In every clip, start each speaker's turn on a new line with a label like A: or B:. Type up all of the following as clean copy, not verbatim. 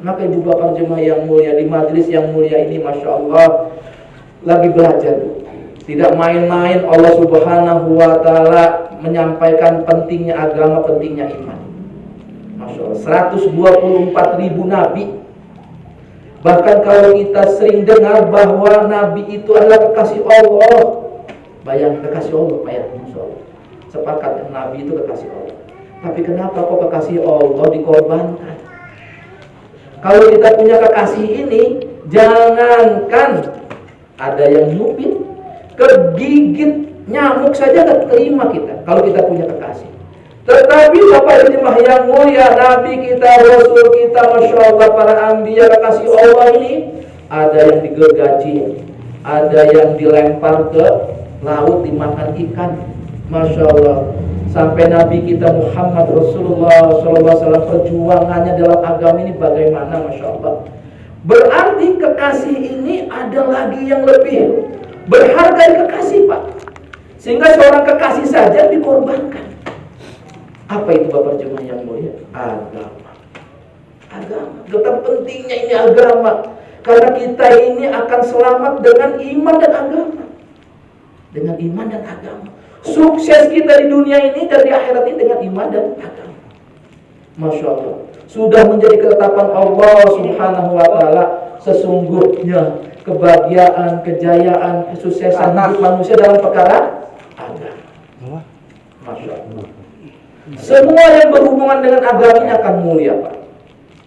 A: Maka ibu bapak jemaah yang mulia, di majelis yang mulia ini Masya Allah lagi belajar. Tidak main-main Allah Subhanahu wa ta'ala menyampaikan pentingnya agama, pentingnya iman. Masya Allah, 124.000 nabi. Bahkan kalau kita sering dengar bahwa nabi itu adalah kekasih Allah. Bayang kekasih Allah, Pak ya, Masya Allah. Sepakat nabi itu kekasih Allah. Tapi kenapa kok kekasih Allah dikorbankan? Kalau kita punya kekasih ini, jangankan ada yang nyupin, kegigit nyamuk saja gak terima kita kalau kita punya kekasih. Tetapi Bapak jemaah yang mulia, Nabi kita, Rasul kita, Masya Allah, para anbiya kekasih Allah ini, ada yang digergaji, ada yang dilempar ke laut dimakan ikan. Masya Allah. Sampai Nabi kita Muhammad Rasulullah SAW perjuangannya dalam agama ini bagaimana, Masya Allah. Berarti kekasih ini ada lagi yang lebih berharga dari kekasih, Pak. Sehingga seorang kekasih saja dikorbankan. Apa itu Bapak jemaah yang mulia? Agama. Agama. Betapa pentingnya ini agama. Karena kita ini akan selamat dengan iman dan agama. Dengan iman dan agama. Sukses kita di dunia ini dan di akhirat ini dengan iman dan agama. Masya Allah. Sudah menjadi ketetapan Allah Subhanahu wa ta'ala. Sesungguhnya kebahagiaan, kejayaan, kesuksesan hidup manusia dalam perkara agama. Masya Allah. Semua yang berhubungan dengan agama ini akan mulia, Pak.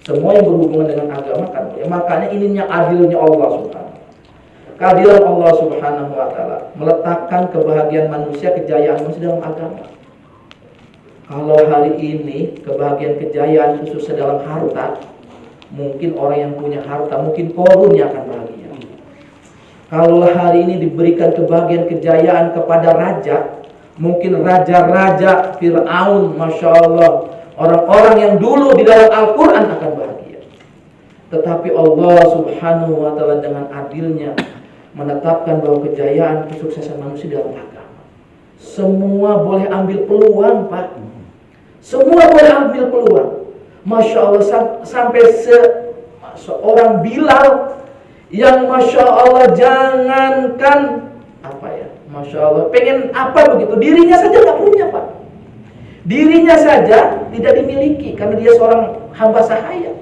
A: Semua yang berhubungan dengan agama akan mulia. Makanya ininya adilnya Allah Subhanahu. Keadilan Allah Subhanahu wa ta'ala meletakkan kebahagiaan manusia, kejayaan manusia dalam agama. Kalau hari ini kebahagiaan, kejayaan khususnya dalam harta, mungkin orang yang punya harta, mungkin korunnya akan bahagia. Kalau hari ini diberikan kebahagiaan, kejayaan kepada raja, mungkin raja-raja Fir'aun, Masya Allah, orang-orang yang dulu di dalam Al-Quran akan bahagia. Tetapi Allah Subhanahu wa ta'ala dengan adilnya menetapkan bahwa kejayaan, kesuksesan manusia dalam agama. Semua boleh ambil peluang, Pak. Semua boleh ambil peluang. Masya Allah, sampai seorang Bilal yang Masya Allah jangankan apa ya, Masya Allah pengen apa begitu, dirinya saja gak punya, Pak. Dirinya saja tidak dimiliki karena dia seorang hamba sahaya.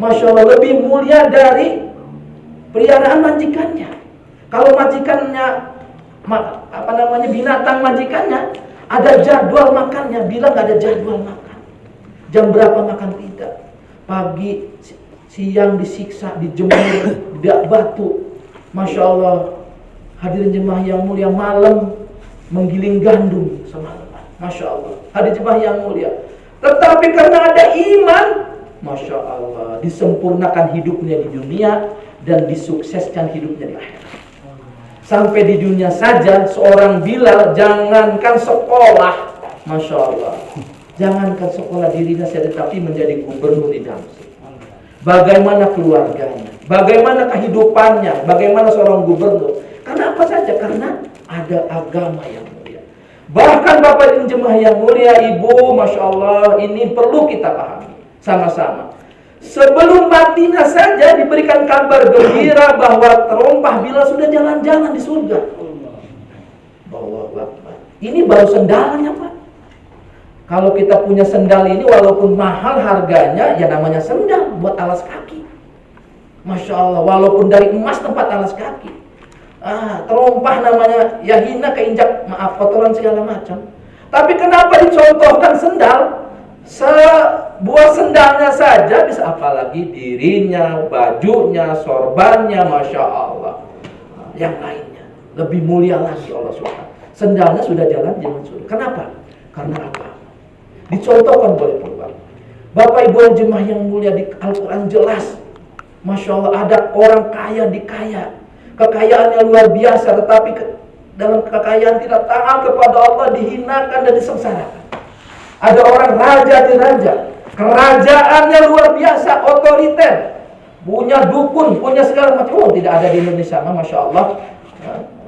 A: Masya Allah, lebih mulia dari peliharaan majikannya. Kalau majikannya binatang majikannya ada jadwal makannya, bilang gak ada jadwal makan. Jam berapa makan tidak. Pagi, siang disiksa, dijemur, tidak batu. Masya Allah, hadirin jemaah yang mulia, malam menggiling gandum semalaman. Masya Allah, hadirin jemaah yang mulia. Tetapi karena ada iman, Masya Allah, disempurnakan hidupnya di dunia dan disukseskan hidupnya di akhirat. Sampai di dunia saja seorang Bilal jangankan sekolah, Masya Allah, jangankan sekolah dirinya saja, tapi menjadi gubernur di Damsyik. Bagaimana keluarganya, bagaimana kehidupannya, bagaimana seorang gubernur. Karena apa saja? Karena ada agama yang mulia. Bahkan Bapak dan jemaah yang mulia, Ibu, Masya Allah, ini perlu kita pahami sama-sama. Sebelum batinnya saja diberikan kabar gembira bahwa terompah Bilal sudah jalan-jalan di surga. Ini baru sendalnya, Pak. Kalau kita punya sendal ini walaupun mahal harganya, ya namanya sendal buat alas kaki. Masya Allah, walaupun dari emas tempat alas kaki. Terompah namanya, ya hina, keinjak, maaf, kotoran segala macam. Tapi kenapa dicontohkan sendal? Sebuah sendalnya saja bisa, apalagi dirinya, bajunya, sorbannya, Masya Allah, yang lainnya lebih mulia lagi Allah SWT. Sendalnya sudah jalan surga. Kenapa? Karena apa? Dicontohkan boleh perubahan. Bapak Ibu jemaah yang mulia, di Al-Quran jelas, Masya Allah, ada orang kaya dikaya, kekayaannya luar biasa, tetapi dalam kekayaan tidak taat kepada Allah, dihinakan dan disengsarakan. Ada orang raja di raja, kerajaannya luar biasa, otoriter, punya dukun, punya segala macam. Tidak ada di Indonesia, Masya Allah,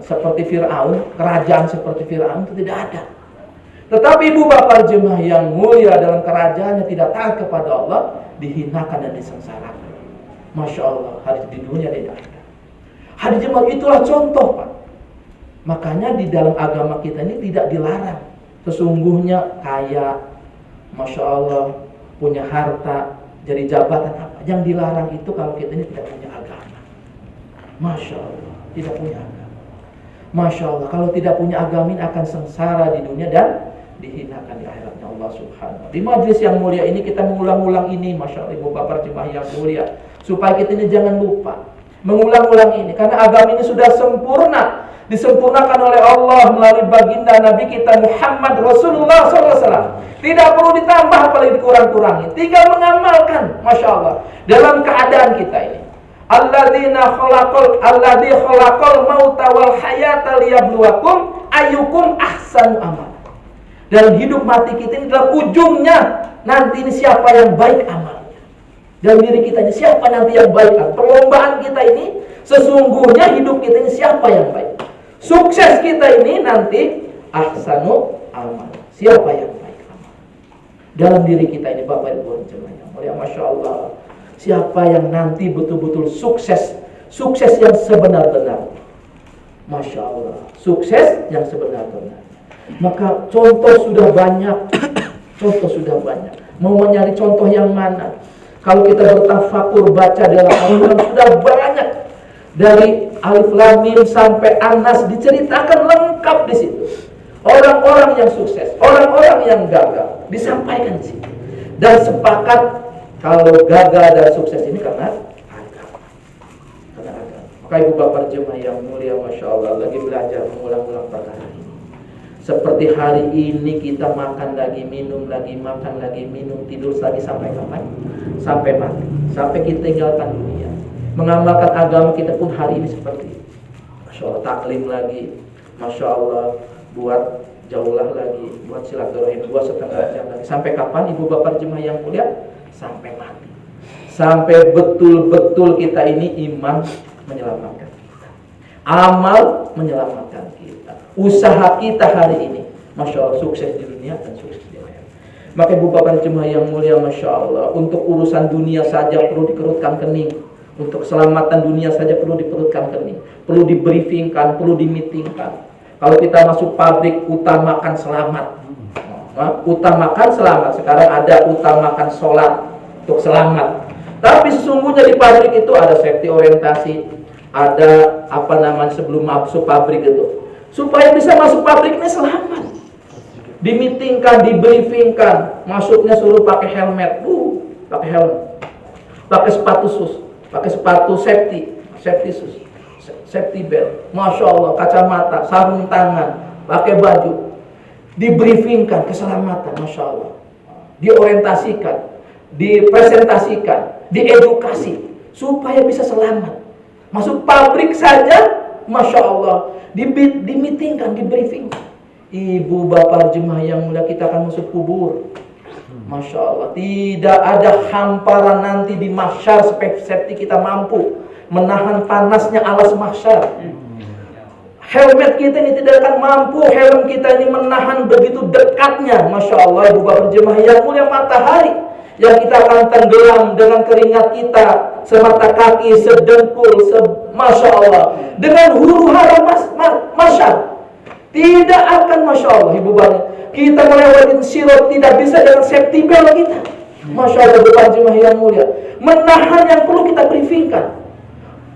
A: seperti Fir'aun, kerajaan seperti Fir'aun itu tidak ada. Tetapi Ibu Bapak jemaah yang mulia, dalam kerajaannya tidak taat kepada Allah, dihinakan dan disengsarakan. Masya Allah, hari di dunia dan di akhirat. Hari jemaah, itulah contoh, Pak. Makanya di dalam agama kita ini tidak dilarang. Sesungguhnya kaya, Masya Allah, punya harta, jadi jabatan apa. Yang dilarang itu kalau kita ini tidak punya agama. Masya Allah, tidak punya agama. Masya Allah, kalau tidak punya agama ini akan sengsara di dunia dan dihinakan di akhiratnya Allah Subhanahu. Di majelis yang mulia ini kita mengulang-ulang ini, Masya Allah, Ibu Bapak jemaah yang mulia, supaya kita ini jangan lupa mengulang-ulang ini, karena agama ini sudah sempurna, disempurnakan oleh Allah melalui baginda Nabi kita Muhammad Rasulullah SAW. Tidak perlu ditambah apalagi dikurang-kurangi, tinggal mengamalkan, Masya Allah, dalam keadaan kita ini. Alladzi khalaqal mauta wal hayata liyabluwakum ayyukum ahsanu amala. Dalam hidup mati kita ini dalam ujungnya nanti ini siapa yang baik amalnya. Dalam diri kita ini siapa nanti yang baik. Perlombaan kita ini sesungguhnya hidup kita ini siapa yang baik. Sukses kita ini nanti ahsanu amal. Siapa yang baik amal. Dalam diri kita ini Bapak Ibu jemaah mulia, Masya Allah. Siapa yang nanti betul-betul sukses. Sukses yang sebenar-benar. Masya Allah. Sukses yang sebenar-benar. Maka contoh sudah banyak. Contoh sudah banyak. Mau mencari contoh yang mana? Kalau kita bertafakur baca dalam Al-Quran sudah banyak. Dari Alif Lam Mim sampai An-Nas diceritakan lengkap di situ. Orang-orang yang sukses, orang-orang yang gagal disampaikan di situ. Dan sepakat kalau gagal dan sukses ini karena agama. Karena agama. Maka Ibu Bapak jemaah yang mulia, Masya Allah, lagi belajar mengulang-ulang perkara ini. Seperti hari ini kita makan lagi, minum lagi, makan lagi, minum, tidur lagi sampai kapan? Sampai mati. Sampai kita tinggalkan dunia. Mengamalkan agama kita pun hari ini seperti itu. Masya Allah, taklim lagi. Masya Allah, buat jauhlah lagi, buat silaturahim, buat setengah jam lagi. Sampai kapan Ibu Bapak jemaah yang mulia? Sampai mati. Sampai betul-betul kita ini iman menyelamatkan kita. Amal menyelamatkan kita. Usaha kita hari ini, Masya Allah, sukses di dunia dan sukses di akhirat. Maka Ibu Bapak jemaah yang mulia, Masya Allah, untuk urusan dunia saja perlu dikerutkan kening. Untuk keselamatan dunia saja perlu diperutkan kening. Perlu dibriefingkan, perlu dimitingkan. Kalau kita masuk pabrik, utamakan selamat. Utamakan selamat. Sekarang ada utamakan sholat untuk selamat. Tapi sesungguhnya di pabrik itu ada safety orientasi, ada apa namanya sebelum masuk pabrik itu. Supaya bisa masuk pabrik ini selamat. Dimitingkan, dibriefingkan. Masuknya suruh pakai helmet. Pakai helmet. Pakai sepatu sus. Pakai sepatu safety sus. Safety belt. Masya Allah, kacamata, sarung tangan, pakai baju. Dibriefingkan keselamatan, Masya Allah. Diorientasikan, dipresentasikan, diedukasi. Supaya bisa selamat. Masuk pabrik saja, Masya Allah, dimitingkan, dibriefingkan. Ibu Bapak jemaah yang mulia, kita akan masuk kubur. Masya Allah, tidak ada hamparan nanti di mahsyar seperti kita mampu menahan panasnya alas mahsyar. Helmet kita ini tidak akan mampu, helm kita ini menahan begitu dekatnya, Masya Allah, Ibu Bapak jemaah yang mulia, matahari yang kita akan tenggelam dengan keringat kita semata kaki, sedengkul, Masya Allah, dengan huru hara mahsyar. Tidak akan, Masya Allah, Ibu Bapak, kita melewati sirat tidak bisa dengan safety belt kita. Masya Allah, Ibu Bapak jemaah yang mulia, menahan yang perlu kita briefingkan.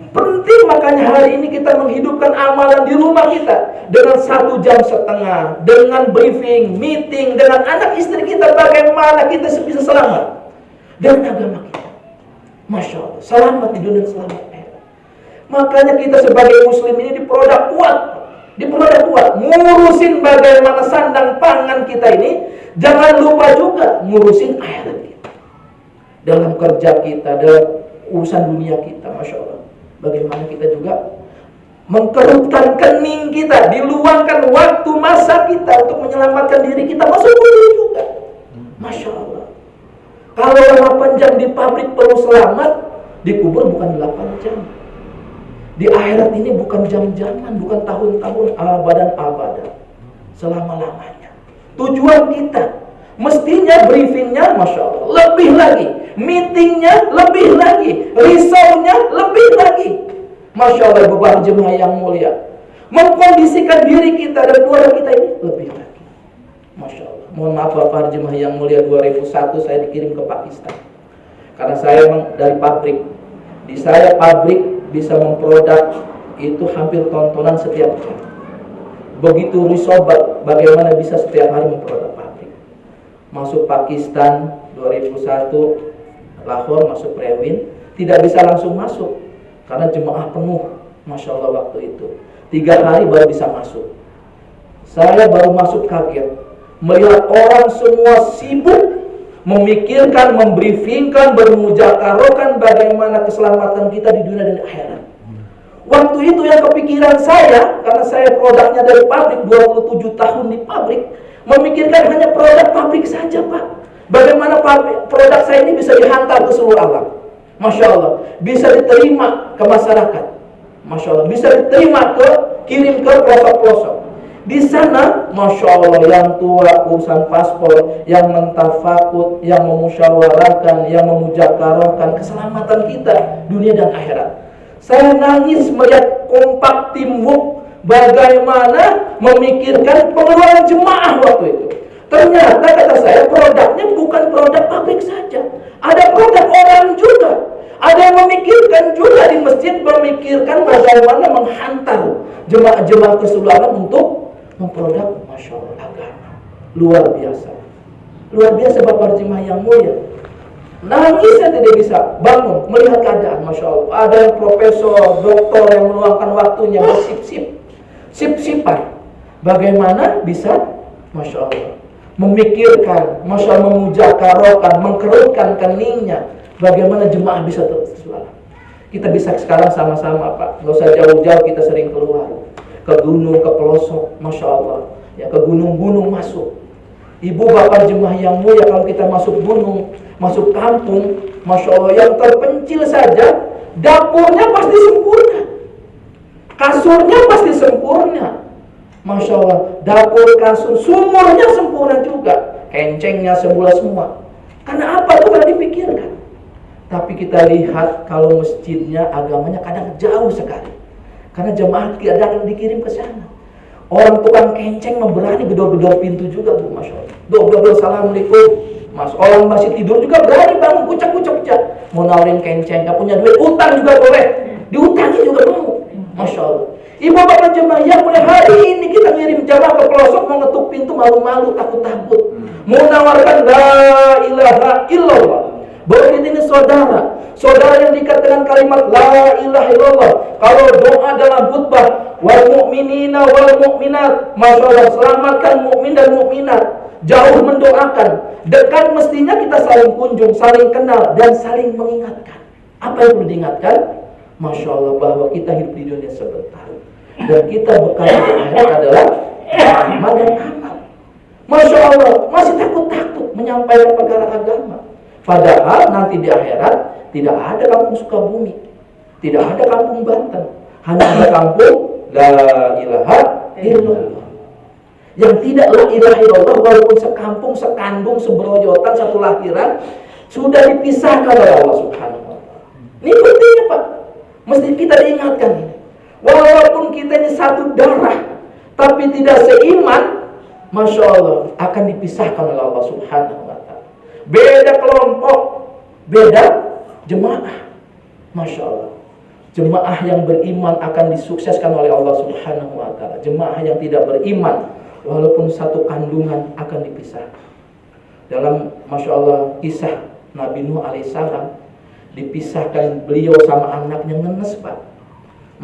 A: Penting, makanya hari ini kita menghidupkan amalan di rumah kita dengan 1,5 jam, dengan briefing, meeting dengan anak istri kita, bagaimana kita bisa selamat dengan agama kita. Masya Allah, selamat di dunia, selamat akhirat. Makanya kita sebagai muslim ini diperodak kuat, ngurusin bagaimana sandang pangan kita ini. Jangan lupa juga ngurusin akhirat kita, dalam kerja kita, dalam urusan dunia kita. Masya Allah, bagaimana kita juga mengkerutkan kening kita, diluangkan waktu masa kita untuk menyelamatkan diri kita masuk kubur juga. Masya Allah, kalau 8 jam di pabrik perlu selamat, di kubur bukan 8 jam. Di akhirat ini bukan jam-jaman, bukan tahun-tahun, abadan-abadan, selama-lamanya. Tujuan kita mestinya briefingnya, Masya Allah, lebih lagi meetingnya lebih lagi, risaunya lebih lagi. Masya Allah, beban jemaah yang mulia, mengkondisikan diri kita dan keluarga kita ini lebih lagi. Masya Allah. Mohon maaf Bapak jemaah yang mulia, 2001 saya dikirim ke Pakistan. Karena saya memang dari pabrik. Di saya pabrik bisa memproduk itu hampir tontonan setiap jam. Begitu risau bagaimana bisa setiap hari memproduk pabrik. Masuk Pakistan 2001, Lahore, masuk Prewin, tidak bisa langsung masuk karena jemaah penuh. Masya Allah waktu itu 3 hari baru bisa masuk. Saya baru masuk kaget melihat orang semua sibuk memikirkan, membriefingkan, bermujakarahkan bagaimana keselamatan kita di dunia dan akhirat. Waktu itu yang kepikiran saya, karena saya produknya dari pabrik, 27 tahun di pabrik, memikirkan hanya produk pabrik saja Pak. Bagaimana produk saya ini bisa dihantar ke seluruh alam. Masya Allah, bisa diterima ke masyarakat. Masya Allah, bisa diterima kirim ke pelosok-pelosok. Di sana, Masya Allah, yang tua urusan paspor, yang mentafakut, yang memusyawarahkan, yang memujakarahkan keselamatan kita, dunia dan akhirat. Saya nangis melihat kompak teamwork, bagaimana memikirkan pengeluaran jemaah waktu itu. Ternyata kata saya, produknya bukan produk pabrik saja, ada produk orang juga. Ada yang memikirkan juga di masjid, memikirkan bagaimana menghantar jemaah-jemaah keseluruhan untuk memproduk, Masya Allah, agama. Luar biasa. Luar biasa Bapak jemaah yang mulia. Nangis saya tidak bisa bangun melihat keadaan. Masya Allah. Ada yang profesor, doktor yang meluangkan waktunya bersip-sipan. Bagaimana bisa, Masya Allah, memikirkan, Masya Allah, memujakarahkan, mengkerutkan keningnya, bagaimana jemaah bisa terus. Kita bisa sekarang sama-sama Pak, nggak usah jauh-jauh, kita sering keluar ke gunung, ke pelosok, Masya Allah, ya, ke gunung-gunung masuk. Ibu bapak jemaah yang mulia, kalau kita masuk gunung, masuk kampung, Masya Allah, yang terpencil saja, dapurnya pasti sempurna, kasurnya pasti sempurna, Masya Allah, dapur, kasur, sumurnya sempurna juga, kencengnya semua. Karena apa tuh kan dipikirkan. Tapi kita lihat kalau masjidnya, agamanya kadang jauh sekali. Karena jemaah kadang dikirim ke sana. Orang tukang kenceng berani gedor-gedor pintu juga Bu, Masya Allah. Dor-dor, assalamualaikum Mas. Orang masih tidur juga berani bangun, kucak-kucak. Mau nawarin kenceng, gak punya duit, utang juga boleh. Diutangi juga mau, Masya Allah. Ibu bapak jemaah yang mulai hari ini kita ngirim jamaah ke pelosok, mau ngetuk pintu malu-malu, takut-takut. Mau nawarkan la ilaha illallah. Bahwa kita ini saudara yang diikat dengan kalimat la ilaha illallah. Kalau doa dalam khutbah, wal mu'minina wal mu'minat, Masya Allah, selamatkan mukmin dan mukminat. Jauh mendoakan, dekat mestinya kita saling kunjung, saling kenal, dan saling mengingatkan. Apa yang perlu diingatkan? Masya Allah, bahwa kita hidup di dunia sebentar, dan kita bekal di akhirat adalah amal dan amal. Masya Allah, masih takut-takut menyampaikan perkara agama. Padahal nanti di akhirat tidak ada kampung Sukabumi, tidak ada kampung Banten, hanya ada kampung la ilaha illallah. Yang tidak la ilaha illallah, walaupun sekampung, sekandung, seberoyotan, satu lahiran, sudah dipisahkan oleh Allah Subhanahu wa ta'ala. Ini pentingnya Pak, mesti kita diingatkan ini. Walaupun kita ini satu darah, tapi tidak seiman, Masya Allah, akan dipisahkan oleh Allah Subhanahu wa ta'ala. Beda kelompok, beda jemaah. Masya Allah, jemaah yang beriman akan disukseskan oleh Allah Subhanahu wa ta'ala. Jemaah yang tidak beriman, walaupun satu kandungan, akan dipisahkan. Dalam Masya Allah kisah Nabi Nuh alaihissalam, dipisahkan beliau sama anaknya, ngenes Pak.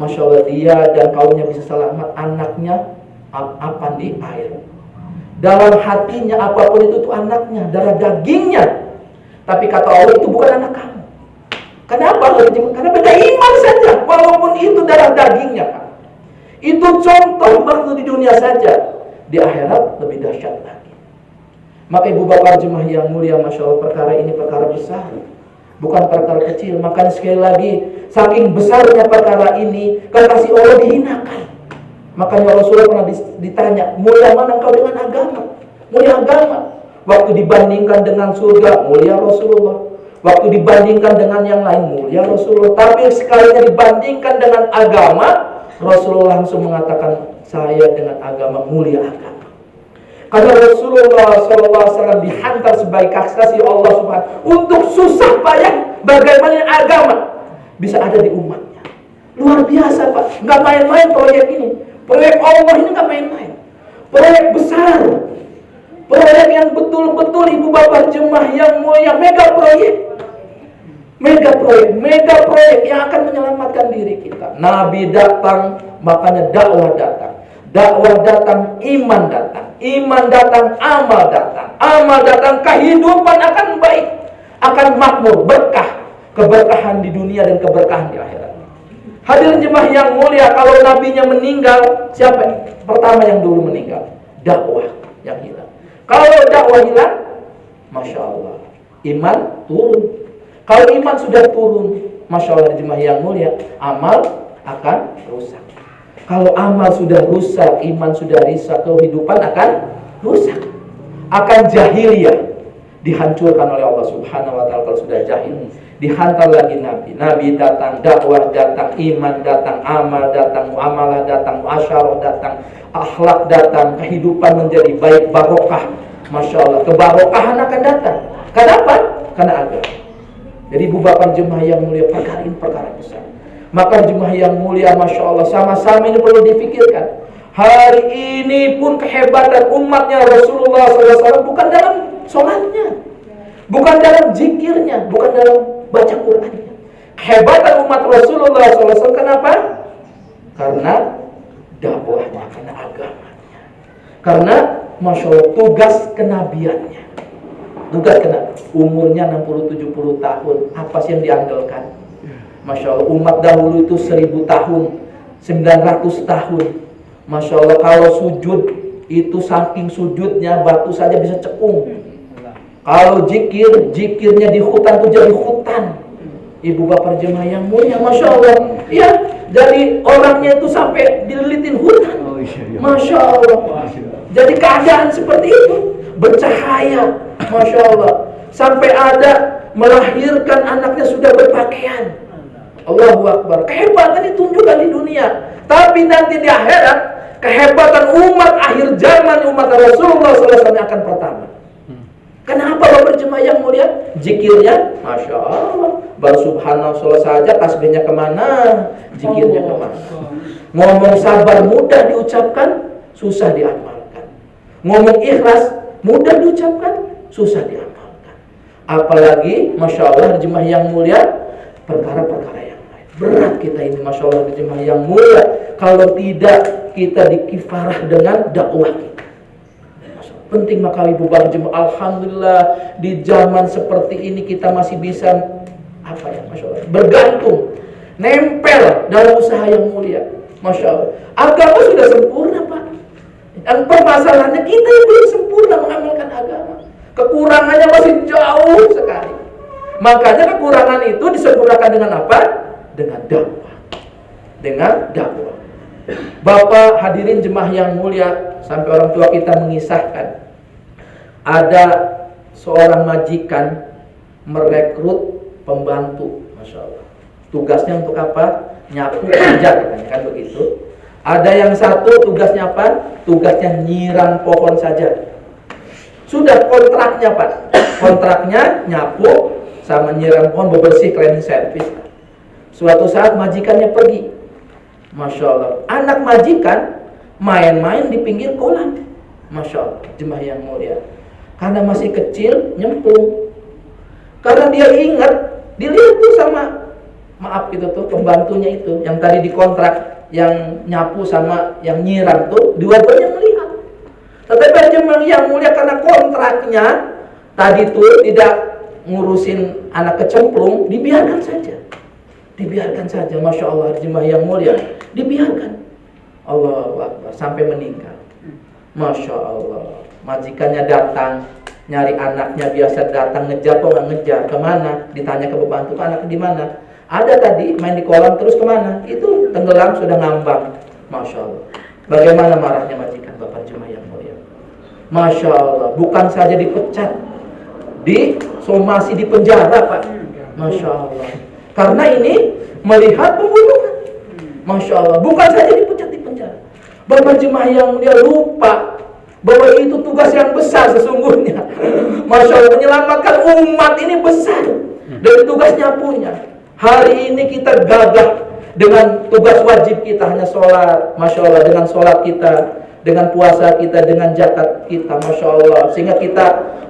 A: Masya Allah, dia dan kaumnya bisa selamat, anaknya apa di air. Dalam hatinya apapun itu anaknya, darah dagingnya. Tapi kata Allah, itu bukan anak kamu. Kenapa? Karena beda iman saja, walaupun itu darah dagingnya Pak. Itu contoh waktu di dunia saja. Di akhirat lebih dahsyat lagi. Maka ibu bapak jemaah yang mulia, Masya Allah, perkara ini perkara besar, bukan perkara kecil. Makanya sekali lagi, saking besarnya perkara ini, kekasih Allah dihinakan. Makanya Rasulullah pernah ditanya, mulia mana engkau dengan agama? Mulia agama. Waktu dibandingkan dengan surga, mulia Rasulullah. Waktu dibandingkan dengan yang lain mulia Rasulullah, tapi sekalinya dibandingkan dengan agama, Rasulullah langsung mengatakan, saya dengan agama mulia agama. Karena Rasulullah SAW dihantar sebagai kasih Allah Subhanahu untuk susah payah bagaimana agama bisa ada di umatnya. Luar biasa Pak, nggak main-main proyek ini. Proyek Allah ini nggak main-main. Proyek besar, proyek yang betul-betul ibu bapak jemaah yang mulia, mega proyek. Mega proyek yang akan menyelamatkan diri kita. Nabi datang, makanya dakwah datang. Dakwah datang, iman datang. Iman datang, amal datang. Amal datang, kehidupan akan baik, akan makmur, berkah. Keberkahan di dunia dan keberkahan di akhirat. Hadirin jemaah yang mulia, kalau nabinya meninggal, siapa pertama yang dulu meninggal? Dakwah yang hilang. Kalau dakwah hilang, Masya Allah, iman turun. Kalau iman sudah turun, Masya Allah jemaah yang mulia, amal akan rusak. Kalau amal sudah rusak, iman sudah rusak, kehidupan akan rusak. Akan jahiliyah, dihancurkan oleh Allah Subhanahu wa ta'ala. Kalau sudah jahil, dihantar lagi Nabi. Nabi datang, dakwah datang, iman datang, amal datang, muamalah datang, muasyarah datang, akhlak datang, kehidupan menjadi baik, barokah. Masya Allah, kebarokahan akan datang. Kenapa? Karena agama. Jadi ibu bapak jemaah yang mulia, perkara ini perkara besar. Maka jemaah yang mulia, Masya Allah, sama-sama ini perlu difikirkan. Hari ini pun kehebatan umatnya Rasulullah SAW bukan dalam sholatnya, bukan dalam zikirnya, bukan dalam baca Qur'annya. Kehebatan umat Rasulullah SAW kenapa? Karena dakwahnya, karena agamanya, karena Masya Allah tugas kenabiannya. Tugas kenabian, umurnya 60-70 tahun, apa sih yang diandalkan? Masya Allah, umat dahulu itu 1000 tahun, 900 tahun. Masya Allah, kalau sujud itu saking sujudnya batu saja bisa cekung. Kalau zikirnya di hutan itu jadi hutan. Ibu bapak jemaah yang mulia, Masya Allah, ya, jadi orangnya itu sampai dililitin hutan. Masya Allah. Jadi keadaan seperti itu, bercahaya, Masya Allah. Sampai ada melahirkan anaknya sudah berpakaian. Allahu Akbar. Kehebatan ditunjukkan di dunia, tapi nanti di akhirat kehebatan umat akhir zaman, umat Rasulullah SAW akan pertama. Kenapa bapak jemaah yang mulia? Zikirnya, Masya Allah, baru subhanallah saja, tasbihnya kemana, zikirnya kemana. Ngomong sabar mudah diucapkan, susah diamalkan. Ngomong ikhlas mudah diucapkan, susah diamalkan. Apalagi Masya Allah jemaah yang mulia, perkara-perkara yang lain. Berat kita ini Masya Allah jemaah yang mulia, kalau tidak kita dikifarah dengan dakwah kita. Penting maka ibu bapak jemaah, alhamdulillah di zaman seperti ini kita masih bisa apa ya, Masya Allah, bergantung, nempel dalam usaha yang mulia. Masya Allah, agama sudah sempurna Pak. Dan permasalahannya kita yang belum sempurna mengamalkan agama. Kekurangannya masih jauh sekali. Makanya kekurangan itu disempurnakan dengan apa? Dengan dakwah. Dengan dakwah. Bapak hadirin jemaah yang mulia, sampai orang tua kita mengisahkan, ada seorang majikan merekrut pembantu, Masya Allah. Tugasnya untuk apa? Nyapu pajak, kan begitu. Ada yang satu tugasnya apa? Tugasnya nyiram pohon saja. Sudah kontraknya Pak. Kontraknya nyapu sama nyiram pohon, bebersih, cleaning service. Suatu saat majikannya pergi. Masya Allah, anak majikan main-main di pinggir kolam. Masya Allah, jemaah yang mulia, karena masih kecil nyemplung. Karena dia ingat, dilihat tuh sama, maaf gitu tuh, pembantunya itu yang tadi dikontrak, yang nyapu sama yang nyiram tuh, dua-duanya melihat. Tetapi jemaah yang mulia, karena kontraknya tadi tuh tidak ngurusin anak kecemplung, dibiarkan saja. Dibiarkan saja, Masya Allah jemaah yang mulia, dibiarkan. Allahu Akbar, sampai meninggal. Masya Allah, majikannya datang nyari anaknya, biasa datang ngejar, kok nggak ngejar, kemana? Ditanya ke pembantu, anak di mana? Ada tadi main di kolam, terus kemana? Itu tenggelam, sudah ngambang. Masya Allah, bagaimana marahnya majikan bapak jemaah yang mulia. Masya Allah, bukan saja dipecat, disomasi, di penjara Pak. Masya Allah. Karena ini melihat pembunuhan. Masya Allah. Bukan saja dipecat di penjara. Bapak jemaah yang mulia lupa bahwa itu tugas yang besar sesungguhnya. Masya Allah, menyelamatkan umat ini besar. Dan tugasnya punya. Hari ini kita gagah dengan tugas wajib kita hanya sholat. Masya Allah, dengan sholat kita, dengan puasa kita, dengan zakat kita. Masya Allah. Sehingga kita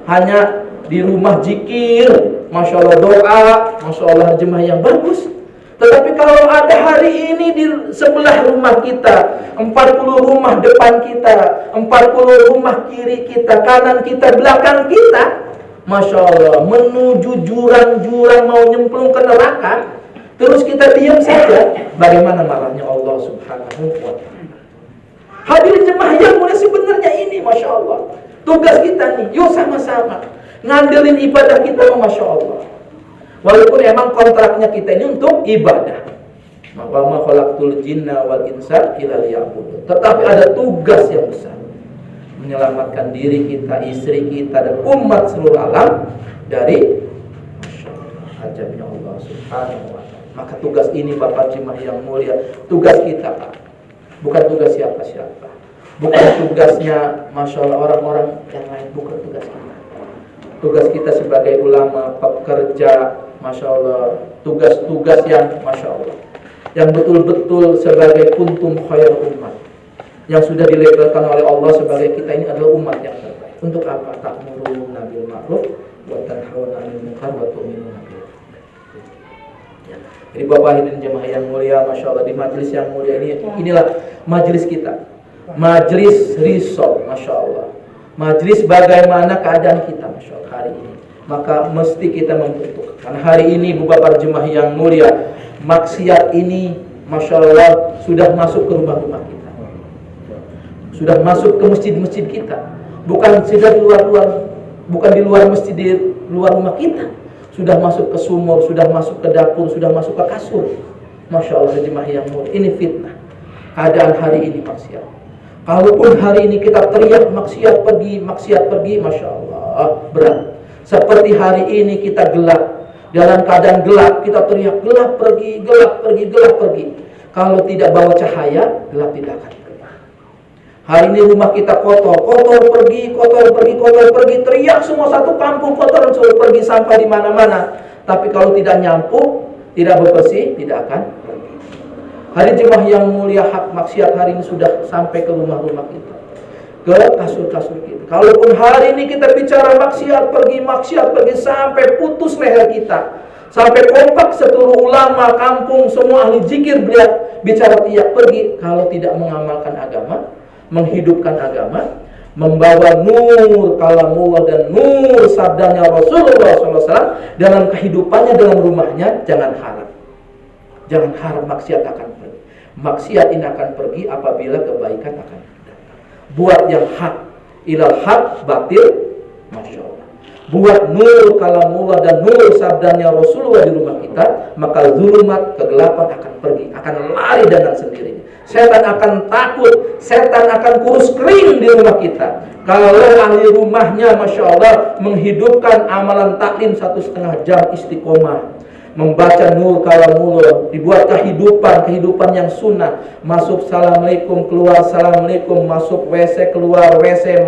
A: hanya di rumah zikir, Masya Allah, doa, Masya Allah, jemaah yang bagus. Tetapi kalau ada hari ini di sebelah rumah kita, 40 rumah depan kita, 40 rumah kiri kita, kanan kita, belakang kita, Masya Allah, menuju jurang-jurang mau nyemplung ke neraka, terus kita diam saja, bagaimana marahnya Allah Subhanahu wa ta'ala. Hadirin jemaah yang mulia, sebenarnya ini Masya Allah tugas kita nih, yuk sama-sama ngandelin ibadah kita, Masya Allah. Walaupun emang kontraknya kita ini untuk ibadah. Wa ma khalaqtul jinna wal insa illa liya'budun. Tetapi ada tugas yang besar, menyelamatkan diri kita, istri kita, dan umat seluruh alam dari Masya Allah, ajabnya Allah Subhanahu wa ta'ala. Maka tugas ini Bapak jemaah yang mulia, tugas kita, Pak. Bukan tugas siapa-siapa. Bukan tugasnya Masya Allah orang-orang yang lain, bukan tugas kita. Tugas kita sebagai ulama, pekerja, Masya Allah, tugas-tugas yang Masya Allah, yang betul-betul sebagai kuntum khair umat, yang sudah dilabelkan oleh Allah sebagai kita ini adalah umat yang terbaik. Untuk apa? Ta'muruna bil ma'ruf wa tanhauna 'anil munkar wa tu'minuna billah. Ya. Jadi Bapak hadirin jemaah yang mulia, Masya Allah, di majelis yang mulia ini, inilah majelis kita, majelis risau, Masya Allah, majelis bagaimana keadaan kita, Masya Allah, hari ini. Maka mesti kita membentuk. Karena hari ini Bapak jemaah yang mulia, maksiat ini Masya Allah sudah masuk ke rumah-rumah kita, sudah masuk ke masjid-masjid kita. Bukan sudah di luar-luar, bukan di luar masjid, di luar rumah kita. Sudah masuk ke sumur, sudah masuk ke dapur, sudah masuk ke kasur. Masya Allah jemaah yang mulia, ini fitnah. Keadaan hari ini maksiat. Kalaupun hari ini kita teriak maksiat pergi, Masya Allah, berat. Seperti hari ini kita gelap, dalam keadaan gelap kita teriak gelap pergi, gelap pergi, gelap pergi. Kalau tidak bawa cahaya, gelap tidak akan pergi. Hari ini rumah kita kotor, kotor pergi, teriak semua satu kampung kotor, suruh pergi sampah di mana-mana. Tapi kalau tidak nyampuk, tidak bersih, tidak akan pergi. Hari jemaah yang mulia, hak maksiat hari ini sudah sampai ke rumah-rumah kita, ke kasur-kasur kita. Kalaupun hari ini kita bicara maksiat pergi sampai putus leher kita, sampai kompak seluruh ulama kampung, semua ahli zikir bicara tiap pergi. Kalau tidak mengamalkan agama, menghidupkan agama, membawa nur kalamullah dan nur sabdanya Rasulullah SAW dalam kehidupannya, dalam rumahnya, jangan harap maksiat akan pergi. Maksiat ini akan pergi apabila kebaikan akan datang. Buat yang hak, ilal haq, batil, Masya Allah. Buat nur kalamullah dan nur sabdanya Rasulullah di rumah kita, maka zulumat, kegelapan akan pergi, akan lari dengan sendirinya. Setan akan takut, setan akan kurus kering di rumah kita. Kalau ahli rumahnya Masya Allah menghidupkan amalan taklim 1,5 jam istiqomah, membaca nur kalamullah, dibuat kehidupan yang sunnah. Masuk assalamualaikum, keluar assalamualaikum, masuk WC, keluar WC,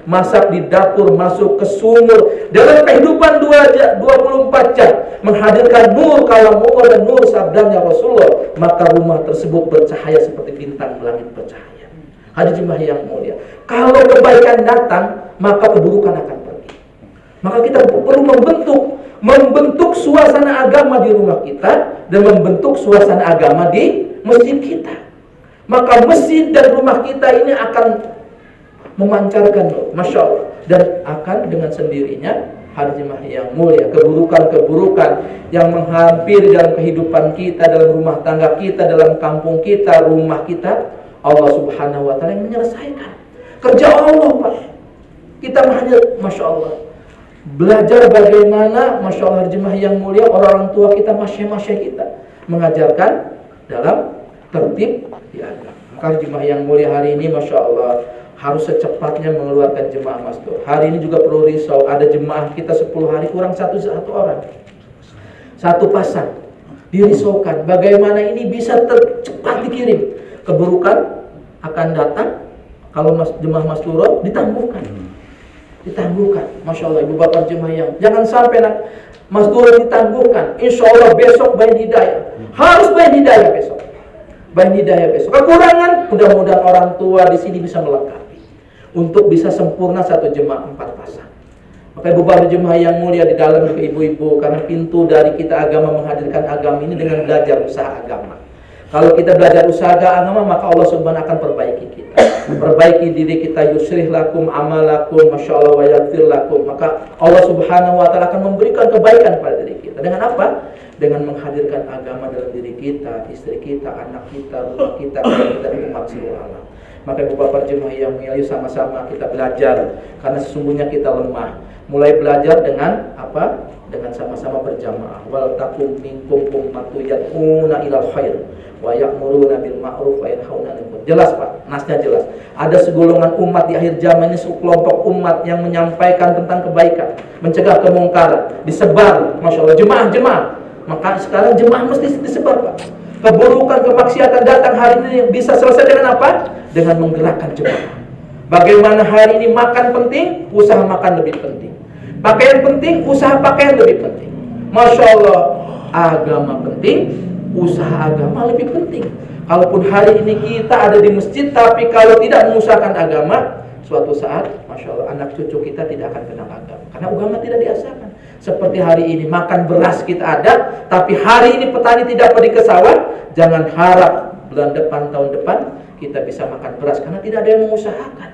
A: masak di dapur, masuk ke sumur, dalam kehidupan 24 jam menghadirkan nur kalamullah dan nur sabdanya Rasulullah, maka rumah tersebut bercahaya seperti bintang langit bercahaya. Hadirin jemaah yang mulia, kalau kebaikan datang, maka keburukan akan pergi. Maka kita perlu membentuk suasana agama di rumah kita dan membentuk suasana agama di masjid kita. Maka masjid dan rumah kita ini akan memancarkan nur, Masya Allah, dan akan dengan sendirinya, hadirin jemaah yang mulia, keburukan-keburukan yang menghampiri dalam kehidupan kita, dalam rumah tangga kita, dalam kampung kita, rumah kita, Allah Subhanahu wa ta'ala yang menyelesaikan. Kerja Allah, Pak. Kita hanya Masya Allah belajar bagaimana, Masya Allah jemaah yang mulia, orang tua kita, masyayikh kita mengajarkan dalam tertib di agama. Maka jemaah yang mulia hari ini Masya Allah harus secepatnya mengeluarkan jemaah mastur. Hari ini juga perlu risau, ada jemaah kita 10 hari kurang satu orang. Satu pasang dirisaukan, bagaimana ini bisa cepat dikirim. Keburukan akan datang kalau jemaah masturah ditangguhkan. Masya Allah ibu bapak jemaah yang jangan sampai masturah ditangguhkan. Insya Allah besok bayin hidayah, harus bayin hidayah besok. Kekurangan mudah-mudahan orang tua di sini bisa melengkapi untuk bisa sempurna satu jemaah 4 pasang. Maka ibu bapak jemaah yang mulia di dalam ibu-ibu, karena pintu dari kita agama menghadirkan agama ini dengan belajar usaha agama. Kalau kita belajar usaha agama, maka Allah Subhanahu akan perbaiki kita. Perbaiki diri kita, yusrih lakum amalakum, Masya Allah, wa yaghfir lakum. Maka Allah Subhanahu wa ta'ala akan memberikan kebaikan pada diri kita. Dengan apa? Dengan menghadirkan agama dalam diri kita, istri kita, anak kita, rumah kita, kita di umat seluruh alam. Maka ibu bapak jemaah yang mulia, sama-sama kita belajar, karena sesungguhnya kita lemah. Mulai belajar dengan apa? Dengan sama-sama berjamaah. Wal takum minkum ummatun yad'una ilal khair wa ya'muruna bil ma'ruf wa yanhauna 'anil munkar. Jelas Pak, nasnya jelas. Ada segolongan umat di akhir zaman ini, sekelompok umat yang menyampaikan tentang kebaikan, mencegah kemungkaran, disebar, Masya Allah, jemaah. Maka sekarang jemaah mesti disebar Pak. Keburukan, kemaksiatan datang hari ini bisa selesai dengan apa? Dengan menggerakkan jemaah. Bagaimana hari ini makan penting, usaha makan lebih penting. Pakaian penting, usaha pakaian lebih penting. Masya Allah, agama penting, usaha agama lebih penting. Kalaupun hari ini kita ada di masjid, tapi kalau tidak mengusahakan agama, suatu saat, Masya Allah, anak cucu kita tidak akan kenal agama. Karena agama tidak diasalkan. Seperti hari ini, makan beras kita ada, tapi hari ini petani tidak pergi ke sawah, jangan harap bulan depan, tahun depan, kita bisa makan beras. Karena tidak ada yang mengusahakan.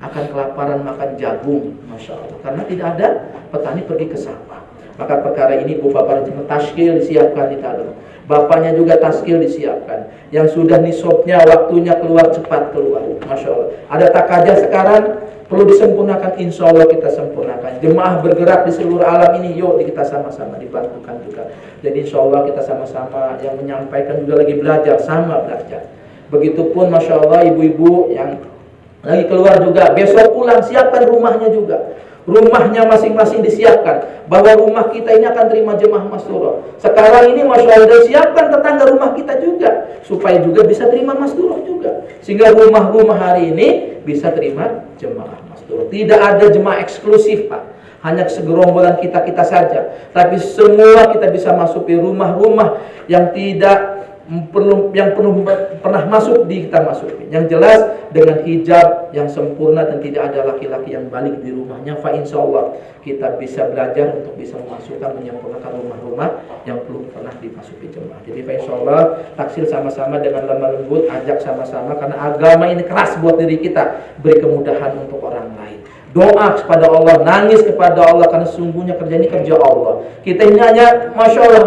A: Akan kelaparan makan jagung, Masya Allah, karena tidak ada petani pergi ke sawah. Maka perkara ini ibu bapak taskil disiapkan di dalam, bapaknya juga taskil disiapkan. Yang sudah nisabnya waktunya keluar cepat keluar, Masya Allah. Ada takaja sekarang perlu disempurnakan, insya Allah kita sempurnakan. Jemaah bergerak di seluruh alam ini, yuk kita sama-sama dibantukan juga. Jadi insya Allah kita sama-sama, yang menyampaikan juga lagi belajar, sama belajar. Begitupun Masya Allah ibu-ibu yang lagi keluar juga, besok pulang siapkan rumahnya juga. Rumahnya masing-masing disiapkan, bahwa rumah kita ini akan terima jemaah masturah. Sekarang ini Masya Allah siapkan tetangga rumah kita juga, supaya juga bisa terima masturah juga. Sehingga rumah-rumah hari ini bisa terima jemaah masturah. Tidak ada jemaah eksklusif Pak, hanya segerombolan kita-kita saja. Tapi semua kita bisa masuk di rumah-rumah yang tidak pernah masuk di kita masukin. Yang jelas dengan hijab yang sempurna dan tidak ada laki-laki yang balik di rumahnya. Fa insya Allah kita bisa belajar untuk bisa memasukkan, menyempurnakan rumah-rumah yang belum pernah dimasuki jemaah. Jadi fa insya Allah taksil sama-sama dengan lemah lembut, ajak sama-sama, karena agama ini keras buat diri kita, beri kemudahan untuk orang lain. Doa kepada Allah, nangis kepada Allah, karena sesungguhnya kerja ini kerja Allah. Kita ini hanya Masya Allah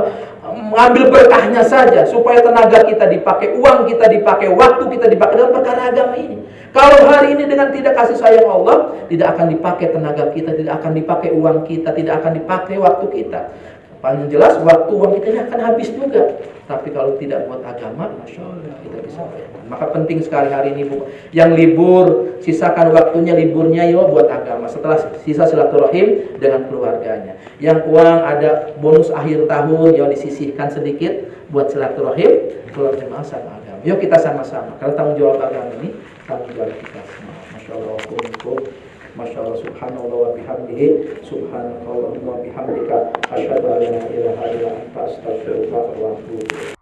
A: mengambil berkahnya saja, supaya tenaga kita dipakai, uang kita dipakai, waktu kita dipakai dalam perkara agama ini. Kalau hari ini dengan tidak kasih sayang Allah, tidak akan dipakai tenaga kita, tidak akan dipakai uang kita, tidak akan dipakai waktu kita. Paling jelas waktu uang kita ini akan habis juga. Tapi kalau tidak buat agama, Masya Allah kita bisa bayangkan. Maka penting sekali hari ini Bu, yang libur, sisakan waktunya liburnya ya buat agama. Setelah sisa silaturahim dengan keluarganya. Yang uang ada bonus akhir tahun, ya disisihkan sedikit buat silaturahim keluarga sama agama. Yuk kita sama-sama, karena tanggung jawab agama ini tanggung jawab kita semua. Masya Allah, Masya Allah, subhanallah wa bihamdihi, subhanallah wa bihamdika, asyhadu an la ilaha illa anta, astaghfiruka wa atubu ilaik.